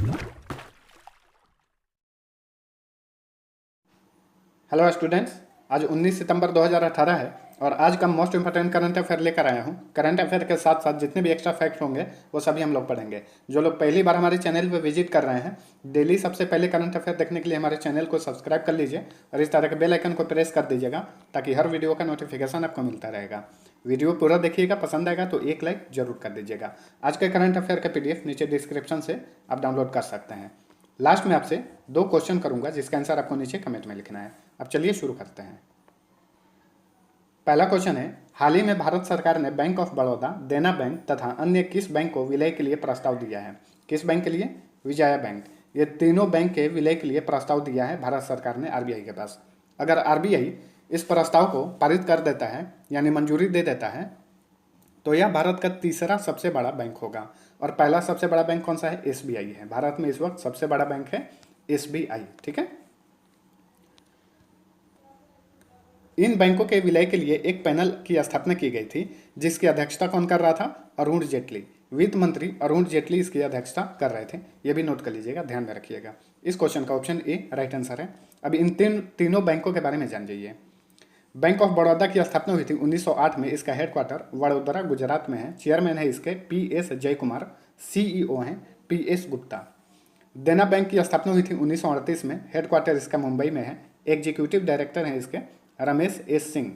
Hello students, आज 19 सितंबर 2018 है और आज का मोस्ट इंपोर्टेंट करंट अफेयर लेकर आया हूँ। करंट अफेयर के साथ साथ जितने भी एक्स्ट्रा फैक्ट होंगे वो सभी हम लोग पढ़ेंगे। जो लोग पहली बार हमारे चैनल पर विजिट कर रहे हैं, डेली सबसे पहले करंट अफेयर देखने के लिए हमारे चैनल को सब्सक्राइब कर लीजिए और इस तरह के बेल आइकन को प्रेस कर दीजिएगा ताकि हर वीडियो का नोटिफिकेशन आपको मिलता रहेगा। वीडियो पूरा देखिएगा, पसंद आएगा तो एक लाइक जरूर कर दीजिएगा। आज के करंट अफेयर का PDF नीचे डिस्क्रिप्शन से आप डाउनलोड कर सकते हैं। लास्ट में आपसे 2 क्वेश्चन करूंगा जिसका आंसर आपको नीचे कमेंट में लिखना है। अब चलिए शुरू करते हैं। पहला क्वेश्चन है, हाल ही में भारत सरकार ने बैंक ऑफ बड़ौदा, देना बैंक तथा अन्य किस बैंक को विलय के लिए प्रस्ताव दिया है? किस बैंक के लिए? विजया बैंक। ये तीनों बैंक के विलय के लिए प्रस्ताव दिया है भारत सरकार ने RBI के पास। अगर RBI इस प्रस्ताव को पारित कर देता है यानी मंजूरी दे देता है तो यह भारत का तीसरा सबसे बड़ा बैंक होगा। और पहला सबसे बड़ा बैंक कौन सा है? SBI है। भारत में इस वक्त सबसे बड़ा बैंक है SBI। ठीक है। इन बैंकों के विलय के लिए एक पैनल की स्थापना की गई थी जिसकी अध्यक्षता कौन कर रहा था? अरुण जेटली। वित्त मंत्री अरुण जेटली इसकी अध्यक्षता कर रहे थे। यह भी नोट कर लीजिएगा, ध्यान में रखिएगा। इस क्वेश्चन का ऑप्शन ए राइट आंसर है। अब इन तीनों बैंकों के बारे में जान जाइए। बैंक ऑफ बड़ौदा की स्थापना हुई थी 1908 में। इसका हेडक्वार्टर वडोदरा गुजरात में है। चेयरमैन है इसके PS जयकुमार। CEO हैं PS गुप्ता। देना बैंक की स्थापना हुई थी 1938 में। हेडक्वार्टर इसका मुंबई में है। एग्जीक्यूटिव डायरेक्टर हैं इसके रमेश S सिंह।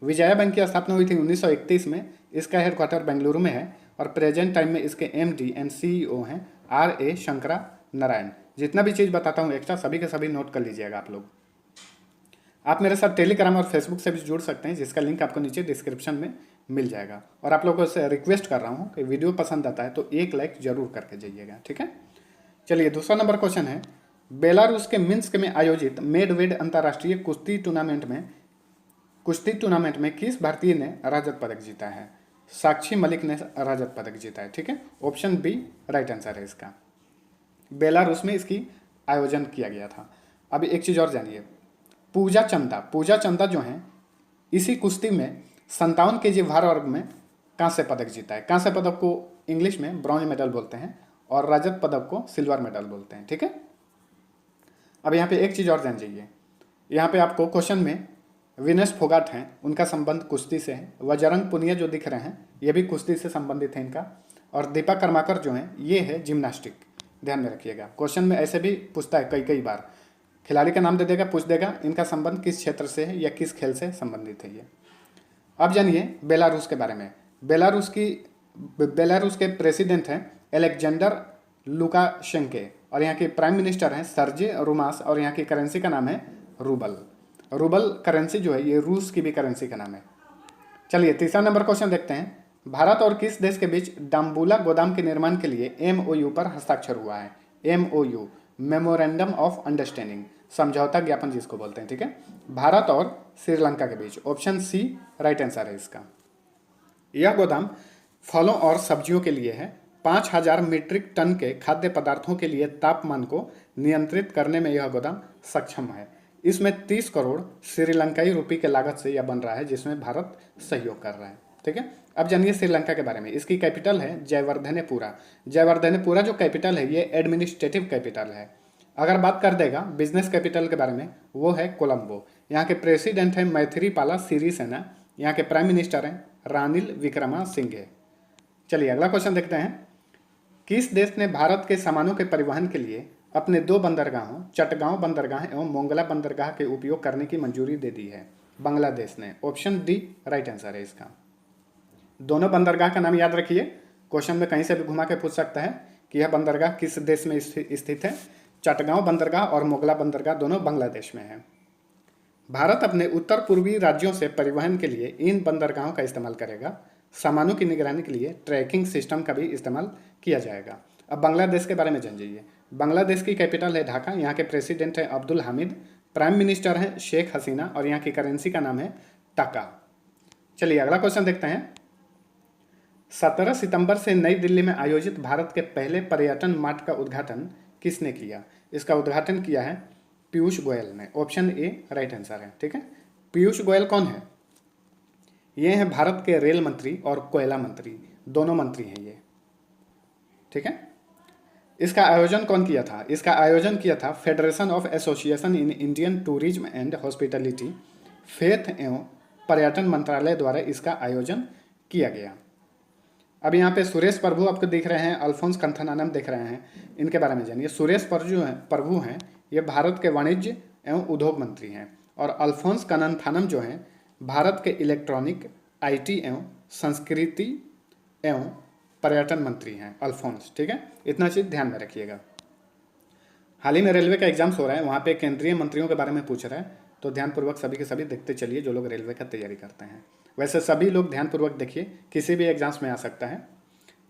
विजया बैंक की स्थापना हुई थी 1931 में। इसका हेडक्वार्टर बेंगलुरु में है और प्रेजेंट टाइम में इसके MD एंड CEO हैं RA शंकरा नारायण। जितना भी चीज़ बताता हूँ एक्स्ट्रा सभी के सभी नोट कर लीजिएगा आप लोग। आप मेरे साथ टेलीग्राम और फेसबुक से भी जुड़ सकते हैं जिसका लिंक आपको नीचे डिस्क्रिप्शन में मिल जाएगा। और आप लोगों से रिक्वेस्ट कर रहा हूँ कि वीडियो पसंद आता है तो एक लाइक जरूर करके जाइएगा। ठीक है। चलिए दूसरा नंबर क्वेश्चन है, बेलारूस के मिन्स्क में आयोजित मेडवेड अंतर्राष्ट्रीय कुश्ती टूर्नामेंट में किस भारतीय ने रजत पदक जीता है? साक्षी मलिक ने रजत पदक जीता है। ठीक है। ऑप्शन बी राइट आंसर है इसका। बेलारूस में इसकी आयोजन किया गया था। अब एक चीज़ और जानिए, पूजा चंदा जो है इसी कुश्ती में 57 kg भार वर्ग में कांस्य पदक जीता है। कांस्य पदक को इंग्लिश में ब्रॉन्ज मेडल बोलते हैं और रजत पदक को सिल्वर मेडल बोलते हैं। ठीक है। अब यहाँ पे एक चीज़ और जान जाइए, यहाँ पे आपको क्वेश्चन में विनेश फोगाट हैं, उनका संबंध कुश्ती से है। बजरंग पुनिया जो दिख रहे हैं ये भी कुश्ती से संबंधित है इनका। और दीपा कर्माकर जो हैं ये है जिम्नास्टिक। ध्यान में रखिएगा, क्वेश्चन में ऐसे भी पूछता है कई बार। खिलाड़ी का नाम दे देगा, पूछ देगा इनका संबंध किस क्षेत्र से है या किस खेल से संबंधित है ये। अब जानिए बेलारूस के बारे में। बेलारूस के प्रेसिडेंट हैं एलेक्जेंडर लुकाशेंको और यहाँ के प्राइम मिनिस्टर हैं सर्जे रुमास और यहाँ की करेंसी का नाम है रूबल। रूबल करेंसी जो है ये रूस की भी करेंसी का नाम है। चलिए तीसरा नंबर क्वेश्चन देखते हैं, भारत और किस देश के बीच डाम्बुला गोदाम के निर्माण के लिए MOU पर हस्ताक्षर हुआ है? MOU मेमोरेंडम ऑफ अंडरस्टैंडिंग, समझौता ज्ञापन जिसको बोलते हैं। ठीक है। भारत और श्रीलंका के बीच। ऑप्शन सी राइट आंसर है इसका। यह गोदाम फलों और सब्जियों के लिए है। 5000 मीट्रिक टन के खाद्य पदार्थों के लिए तापमान को नियंत्रित करने में यह गोदाम सक्षम है। इसमें 30 करोड़ श्रीलंकाई रुपये के लागत से यह बन रहा है जिसमें भारत सहयोग कर रहा है। ठीक है। अब जानिए श्रीलंका के बारे में। इसकी कैपिटल है जयवर्धनेपुरा। जयवर्धनेपुरा जो कैपिटल है ये एडमिनिस्ट्रेटिव कैपिटल है। अगर बात कर देगा बिजनेस कैपिटल के बारे में वो है कोलंबो। यहाँ के प्रेसिडेंट हैं मैथिरीपाला सिरिसेना। यहाँ के प्राइम मिनिस्टर हैं रानिल विक्रमासिंघे। चलिए अगला क्वेश्चन देखते हैं, किस देश ने भारत के सामानों के परिवहन के लिए अपने 2 बंदरगाहों चटगांव बंदरगाह एवं मोंगला बंदरगाह के उपयोग करने की मंजूरी दे दी है? बांग्लादेश ने। ऑप्शन डी राइट आंसर है इसका। दोनों बंदरगाह का नाम याद रखिए, क्वेश्चन में कहीं से भी घुमा के पूछ सकता है कि यह बंदरगाह किस देश में स्थित है। चटगांव बंदरगाह और मोगला बंदरगाह दोनों बांग्लादेश में है। भारत अपने उत्तर पूर्वी राज्यों से परिवहन के लिए इन बंदरगाहों का इस्तेमाल करेगा। सामानों की निगरानी के लिए ट्रैकिंग सिस्टम का भी इस्तेमाल किया जाएगा। अब बांग्लादेश के बारे में जान जाइए। बांग्लादेश की कैपिटल है ढाका। यहाँ के प्रेसिडेंट हैं अब्दुल हामिद। प्राइम मिनिस्टर हैं शेख हसीना और यहाँ की करेंसी का नाम है टाका। चलिए अगला क्वेश्चन देखते हैं, 17 सितंबर से नई दिल्ली में आयोजित भारत के पहले पर्यटन मार्ट का उद्घाटन किसने किया? इसका उद्घाटन किया है पीयूष गोयल ने। ऑप्शन ए राइट आंसर है। ठीक है। पीयूष गोयल कौन है? ये हैं भारत के रेल मंत्री और कोयला मंत्री, दोनों मंत्री हैं ये। ठीक है। इसका आयोजन कौन किया था? इसका आयोजन किया था federation of association in Indian tourism and hospitality, faith एवं पर्यटन मंत्रालय द्वारा इसका आयोजन किया गया। अब यहाँ पे सुरेश प्रभु आपको दिख रहे हैं, अल्फोंस कन्थानम दिख रहे हैं, इनके बारे में जानिए। सुरेश प्रभु हैं, ये भारत के वाणिज्य एवं उद्योग मंत्री हैं, और अल्फोंस कन्थानम जो हैं भारत के इलेक्ट्रॉनिक, आईटी एवं संस्कृति एवं पर्यटन मंत्री हैं अल्फोंस, ठीक है। इतना चीज़ ध्यान में रखिएगा। हाल ही में रेलवे का एग्जाम्स हो रहा है, वहाँ पे केंद्रीय मंत्रियों के बारे में पूछ रहा है, तो ध्यानपूर्वक सभी के सभी देखते चलिए जो लोग रेलवे का तैयारी करते हैं। वैसे सभी लोग ध्यानपूर्वक देखिए, किसी भी एग्जाम्स में आ सकता है।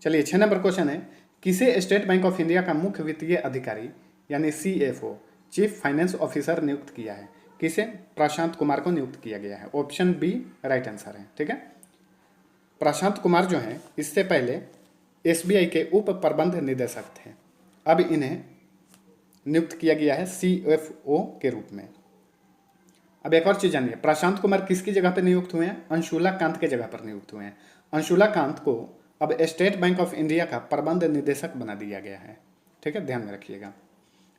चलिए 6 नंबर क्वेश्चन है, किसे स्टेट बैंक ऑफ इंडिया का मुख्य वित्तीय अधिकारी यानी CFO, चीफ फाइनेंस ऑफिसर नियुक्त किया है? किसे? प्रशांत कुमार को नियुक्त किया गया है। ऑप्शन बी राइट आंसर है, ठीक है। प्रशांत कुमार जो हैं इससे पहले SBI के उप प्रबंध निदेशक थे, अब इन्हें नियुक्त किया गया है CFO के रूप में। अब एक और चीज जानिए, प्रशांत कुमार किसकी जगह पर नियुक्त हुए हैं? अंशुला कांत के जगह पर नियुक्त हुए हैं। अंशुला कांत को अब स्टेट बैंक ऑफ इंडिया का प्रबंध निदेशक बना दिया गया है, ठीक है, ध्यान में रखिएगा।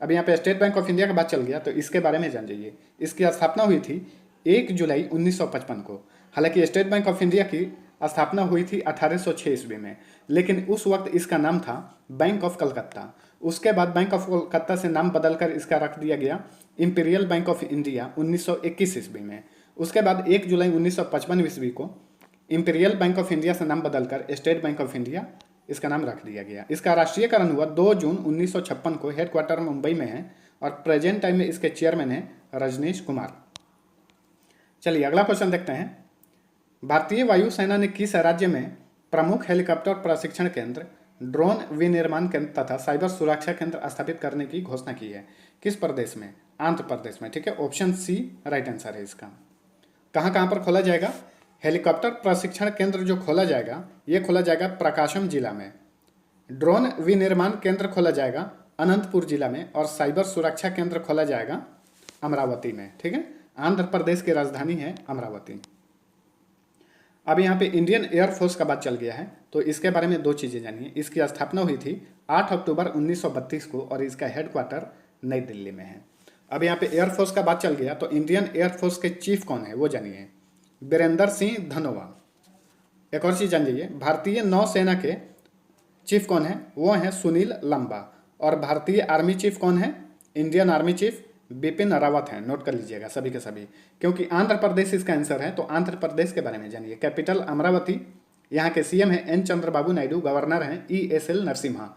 अब यहाँ पे स्टेट बैंक ऑफ इंडिया का बात चल गया तो इसके बारे में जान जाइए। इसकी स्थापना हुई थी 1 जुलाई 1955 को। हालांकि स्टेट बैंक ऑफ इंडिया की स्थापना हुई थी 1806 ईस्वी में, लेकिन उस वक्त इसका नाम था बैंक ऑफ कलकत्ता। उसके बाद बैंक ऑफ कलकत्ता से नाम बदलकर इसका रख दिया गया इंपीरियल बैंक ऑफ इंडिया 1921 ईस्वी में। उसके बाद 1 जुलाई 1955 ईस्वी को इंपीरियल बैंक ऑफ इंडिया से नाम बदलकर स्टेट बैंक ऑफ इंडिया इसका नाम रख दिया गया। इसका राष्ट्रीयकरण हुआ 2 जून 1956 को। हेडक्वार्टर मुंबई में है और प्रेजेंट टाइम में इसके चेयरमैन हैं रजनीश कुमार। चलिए अगला क्वेश्चन देखते हैं। भारतीय वायुसेना ने किस राज्य में प्रमुख हेलीकॉप्टर प्रशिक्षण केंद्र, ड्रोन विनिर्माण केंद्र तथा साइबर सुरक्षा केंद्र स्थापित करने की घोषणा की है? किस प्रदेश में? आंध्र प्रदेश में, ठीक है। ऑप्शन सी राइट आंसर है इसका। कहाँ पर खोला जाएगा? हेलीकॉप्टर प्रशिक्षण केंद्र जो खोला जाएगा ये खोला जाएगा प्रकाशम जिला में, ड्रोन विनिर्माण केंद्र खोला जाएगा अनंतपुर जिला में, और साइबर सुरक्षा केंद्र खोला जाएगा अमरावती में, ठीक है। आंध्र प्रदेश की राजधानी है अमरावती। अब यहाँ पे इंडियन एयरफोर्स का बात चल गया है तो इसके बारे में 2 चीज़ें जानिए। इसकी स्थापना हुई थी 8 अक्टूबर 1932 को और इसका हेडक्वार्टर नई दिल्ली में है। अब यहाँ पे एयरफोर्स का बात चल गया तो इंडियन एयरफोर्स के चीफ कौन है वो जानिए, बीरेंद्र सिंह धनोआ। एक और चीज़ जान लीजिए, भारतीय नौसेना के चीफ कौन है? वो हैं सुनील लंबा। और भारतीय आर्मी चीफ कौन है? Indian army chief Bipin Rawat हैं। नोट कर लीजिएगा सभी के सभी, क्योंकि आंध्र प्रदेश इसका आंसर है तो आंध्र प्रदेश के बारे में जानिए। कैपिटल अमरावती, यहाँ के CM हैं N चंद्रबाबू नायडू, गवर्नर हैं ESL नरसिम्हा।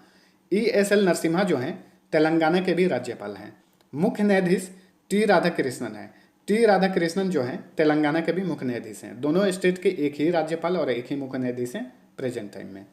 ESL नरसिम्हा जो हैं तेलंगाना के भी राज्यपाल हैं। मुख्य न्यायाधीश T राधाकृष्णन है। T राधाकृष्णन जो हैं तेलंगाना के भी मुख्य न्यायाधीश हैं। दोनों स्टेट के एक ही राज्यपाल और एक ही मुख्य न्यायाधीश हैं प्रेजेंट टाइम में।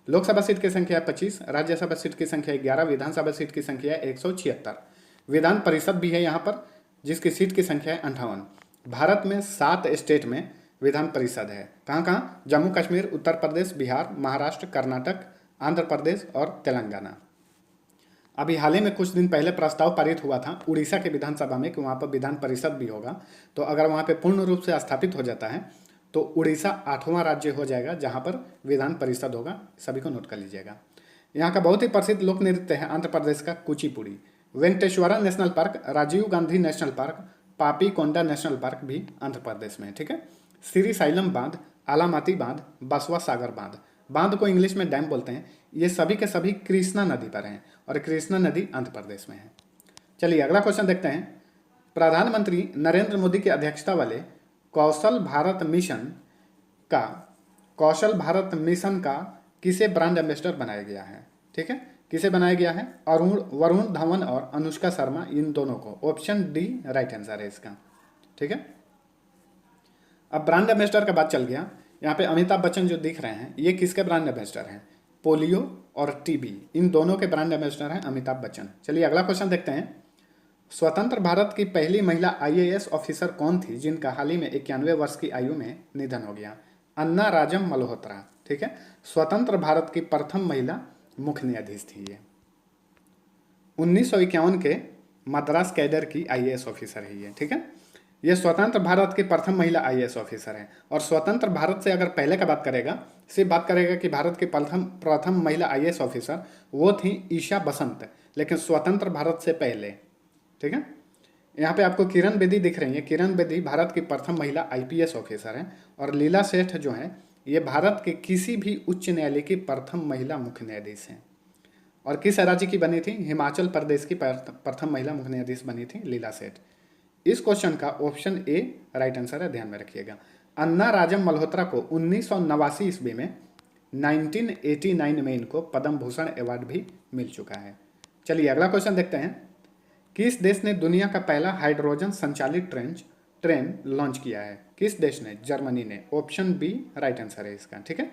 लोकसभा सीट की संख्या 25, राज्यसभा सीट की संख्या 11, विधानसभा सीट की संख्या 176। विधान परिषद भी है यहाँ पर जिसकी सीट की संख्या है 58। भारत में 7 स्टेट में विधान परिषद है। कहाँ? जम्मू कश्मीर, उत्तर प्रदेश, बिहार, महाराष्ट्र, कर्नाटक, आंध्र प्रदेश और तेलंगाना। अभी हाल ही में कुछ दिन पहले प्रस्ताव पारित हुआ था उड़ीसा के विधानसभा में कि वहाँ पर विधान परिषद भी होगा, तो अगर वहाँ पे पूर्ण रूप से स्थापित हो जाता है तो उड़ीसा 8वां राज्य हो जाएगा जहाँ पर विधान परिषद होगा। सभी को नोट कर लीजिएगा। यहाँ का बहुत ही प्रसिद्ध लोक नृत्य है आंध्र प्रदेश का Kuchipudi. Venkateswara national park, Rajiv Gandhi national park, Papi Konda national park भी आंध्र प्रदेश में है, ठीक है। श्री साइलम बांध, आलामाती बांध, बसवा सागर बांध, बांध को इंग्लिश में डैम बोलते हैं, ये सभी के सभी कृष्णा नदी पर हैं और कृष्णा नदी आंध्र प्रदेश में है। चलिए अगला क्वेश्चन देखते हैं। प्रधानमंत्री नरेंद्र मोदी की अध्यक्षता वाले कौशल भारत मिशन का किसे ब्रांड एम्बेसडर बनाया गया है? ठीक है, किसे बनाया गया है? वरुण धवन और अनुष्का शर्मा, इन दोनों को। ऑप्शन डी राइट आंसर है इसका, ठीक है। अब ब्रांड एम्बेसडर का बात चल गया। यहाँ पे अमिताभ बच्चन जो दिख रहे हैं ये किसके ब्रांड एम्बेसडर हैं? पोलियो और टीबी, इन दोनों के ब्रांड एम्बेसडर हैं अमिताभ बच्चन। चलिए अगला क्वेश्चन देखते हैं। स्वतंत्र भारत की पहली महिला IAS ऑफिसर कौन थी जिनका हाल ही में 91 वर्ष की आयु में निधन हो गया? अन्ना राजम मल्होत्रा, ठीक है। स्वतंत्र भारत की प्रथम महिला मुख्य न्यायाधीश थी ये। 1951 के मद्रास कैडर की IAS ऑफिसर है ये, ठीक है। ये स्वतंत्र भारत की प्रथम महिला आईएएस ऑफिसर हैं। और स्वतंत्र भारत से अगर पहले का बात करेगा, सिर्फ बात करेगा कि भारत की प्रथम प्रथम महिला आईएएस ऑफिसर, वो थी ईशा बसंत, लेकिन स्वतंत्र भारत से पहले। ठीक है, यहाँ पे आपको किरण बेदी दिख रही है। किरण बेदी भारत की प्रथम महिला आईपीएस ऑफिसर हैं। और लीला सेठ जो हैं, ये भारत के किसी भी उच्च न्यायालय की प्रथम महिला मुख्य न्यायाधीश हैं। और किस राज्य की बनी थी? हिमाचल प्रदेश की प्रथम महिला मुख्य न्यायाधीश बनी थी लीला सेठ। इस क्वेश्चन का ऑप्शन ए राइट आंसर है, ध्यान में रखिएगा। अन्ना राजम मल्होत्रा को 1989 ईस्वी में 1989 में इनको पद्म भूषण अवार्ड भी मिल चुका है। चलिए अगला क्वेश्चन देखते हैं। किस देश ने दुनिया का पहला हाइड्रोजन संचालित ट्रेन लॉन्च किया है? किस देश ने? जर्मनी ने। ऑप्शन बी राइट आंसर है इसका। ठीक है,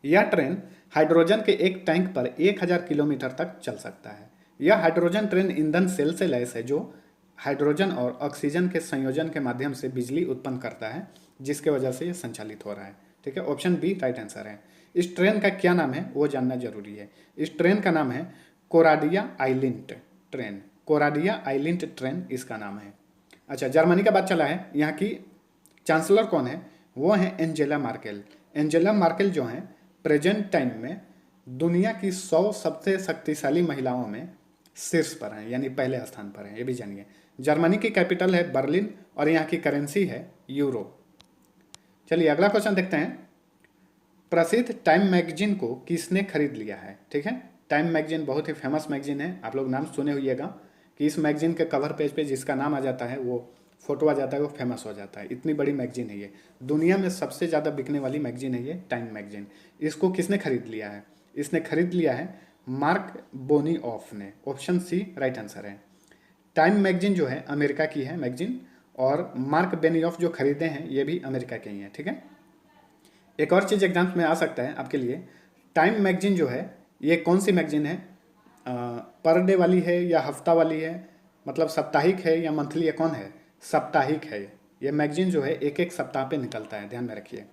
यह ट्रेन हाइड्रोजन के एक टैंक पर 1000 किलोमीटर तक चल सकता है। यह हाइड्रोजन ट्रेन ईंधन सेल से लैस है, जो हाइड्रोजन और ऑक्सीजन के संयोजन के माध्यम से बिजली उत्पन्न करता है, जिसके वजह से यह संचालित हो रहा है। ठीक है, ऑप्शन बी राइट आंसर है। इस ट्रेन का क्या नाम है वो जानना जरूरी है। इस ट्रेन का नाम है कोराडिया आइलिंट ट्रेन। कोराडिया आइलिंट ट्रेन इसका नाम है। अच्छा, जर्मनी का बात चला है। यहाँ की चांसलर कौन है? वो है एंजेला मार्केल। एंजेला मार्केल जो हैं प्रेजेंट टाइम में दुनिया की 100 सबसे शक्तिशाली महिलाओं में शीर्ष पर हैं, यानी पहले स्थान पर हैं, ये भी जानिए। जर्मनी की कैपिटल है बर्लिन और यहाँ की करेंसी है यूरो। चलिए अगला क्वेश्चन देखते हैं। प्रसिद्ध टाइम मैगजीन को किसने खरीद लिया है? ठीक है, टाइम मैगजीन बहुत ही फेमस मैगजीन है, आप लोग नाम सुने होइएगा कि इस मैगजीन के कवर पेज पे जिसका नाम आ जाता है, वो फोटो आ जाता है, वो फेमस हो जाता है। इतनी बड़ी मैगजीन है ये, दुनिया में सबसे ज़्यादा बिकने वाली मैगजीन है ये टाइम मैगजीन। इसको किसने खरीद लिया है? इसने खरीद लिया है मार्क बोनीऑफ ने। ऑप्शन सी राइट आंसर है। टाइम मैगजीन जो है अमेरिका की है मैगजीन, और मार्क बेनियॉफ जो खरीदे हैं ये भी अमेरिका के ही हैं। ठीक है, एक और चीज़ एग्जाम्स में आ सकता है आपके लिए। टाइम मैगजीन जो है ये कौन सी मैगजीन है? पर डे वाली है या हफ्ता वाली है, मतलब साप्ताहिक है या मंथली है? कौन है? साप्ताहिक है। ये मैगजीन जो है एक एक सप्ताह पे निकलता है, ध्यान में रखिए।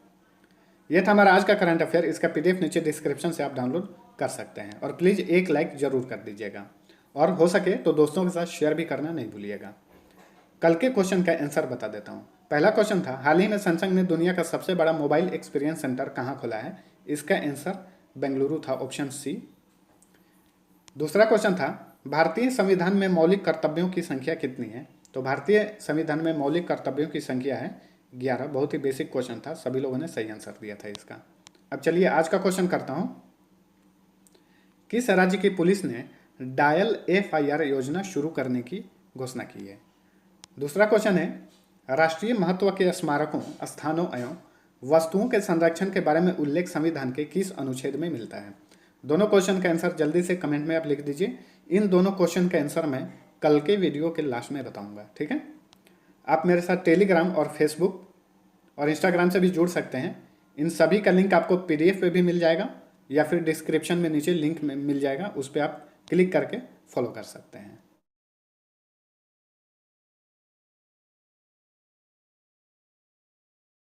ये था हमारा आज का करंट अफेयर। इसका पीडीएफ नीचे डिस्क्रिप्शन से आप डाउनलोड कर सकते हैं। और प्लीज़ एक लाइक जरूर कर दीजिएगा, और हो सके तो दोस्तों के साथ शेयर भी करना नहीं भूलिएगा। कल के क्वेश्चन का आंसर बता देता हूँ। पहला क्वेश्चन था, हाल ही में सैमसंग ने दुनिया का सबसे बड़ा मोबाइल एक्सपीरियंस सेंटर कहाँ खोला है? इसका आंसर बेंगलुरु था, ऑप्शन सी। दूसरा क्वेश्चन था, भारतीय संविधान में मौलिक कर्तव्यों की संख्या कितनी है? तो भारतीय संविधान में मौलिक कर्तव्यों की संख्या है 11। बहुत ही बेसिक क्वेश्चन था, सभी लोगों ने सही आंसर दिया था इसका। अब चलिए आज का क्वेश्चन करता हूँ। किस राज्य की पुलिस ने डायल FIR योजना शुरू करने की घोषणा की है? दूसरा क्वेश्चन है, राष्ट्रीय महत्व के स्मारकों, स्थानों एवं वस्तुओं के संरक्षण के बारे में उल्लेख संविधान के किस अनुच्छेद में मिलता है? दोनों क्वेश्चन का आंसर जल्दी से कमेंट में आप लिख दीजिए। इन दोनों क्वेश्चन का आंसर मैं कल के वीडियो के लास्ट में बताऊंगा। ठीक है, आप मेरे साथ टेलीग्राम और फेसबुक और इंस्टाग्राम से भी जुड़ सकते हैं। इन सभी का लिंक आपको PDF पे भी मिल जाएगा, या फिर डिस्क्रिप्शन में नीचे लिंक में मिल जाएगा, उस पर आप क्लिक करके फॉलो कर सकते हैं।